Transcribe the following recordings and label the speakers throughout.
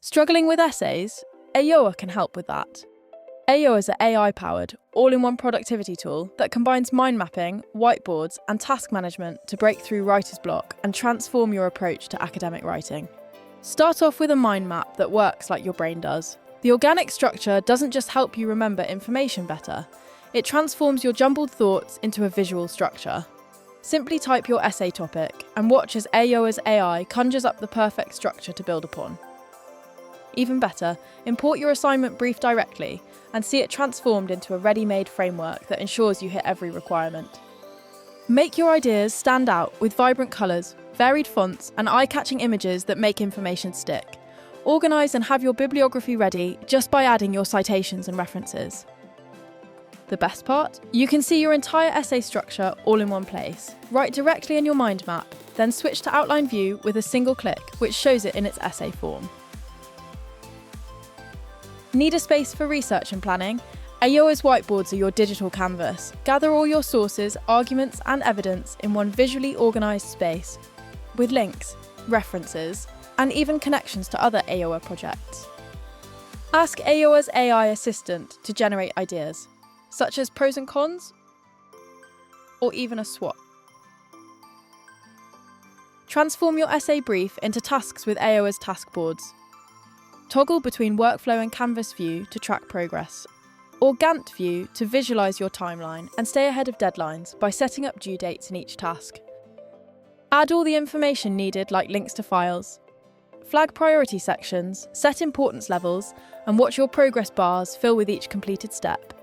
Speaker 1: Struggling with essays? Ayoa can help with that. Ayoa is an AI-powered, all-in-one productivity tool that combines mind mapping, whiteboards, and task management to break through writer's block and transform your approach to academic writing. Start off with a mind map that works like your brain does. The organic structure doesn't just help you remember information better, it transforms your jumbled thoughts into a visual structure. Simply type your essay topic and watch as Ayoa's AI conjures up the perfect structure to build upon. Even better, import your assignment brief directly and see it transformed into a ready-made framework that ensures you hit every requirement. Make your ideas stand out with vibrant colours, varied fonts, and eye-catching images that make information stick. Organise and have your bibliography ready just by adding your citations and references. The best part? You can see your entire essay structure all in one place. Write directly in your mind map, then switch to outline view with a single click, which shows it in its essay form. Need a space for research and planning? Ayoa's whiteboards are your digital canvas. Gather all your sources, arguments, and evidence in one visually organised space, with links, references, and even connections to other Ayoa projects. Ask Ayoa's AI assistant to generate ideas, such as pros and cons, or even a SWOT. Transform your essay brief into tasks with Ayoa's task boards. Toggle between workflow and canvas view to track progress, or Gantt view to visualise your timeline and stay ahead of deadlines by setting up due dates in each task. Add all the information needed like links to files. Flag priority sections, set importance levels, and watch your progress bars fill with each completed step.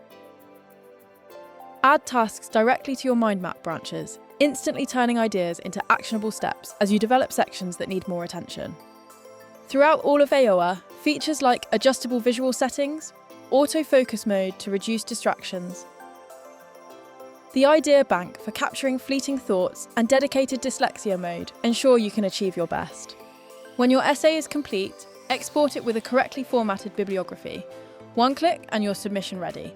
Speaker 1: Add tasks directly to your mind map branches, instantly turning ideas into actionable steps as you develop sections that need more attention. Throughout all of Ayoa, features like adjustable visual settings, autofocus mode to reduce distractions, the idea bank for capturing fleeting thoughts, and dedicated dyslexia mode ensure you can achieve your best. When your essay is complete, export it with a correctly formatted bibliography. One click and your submission ready.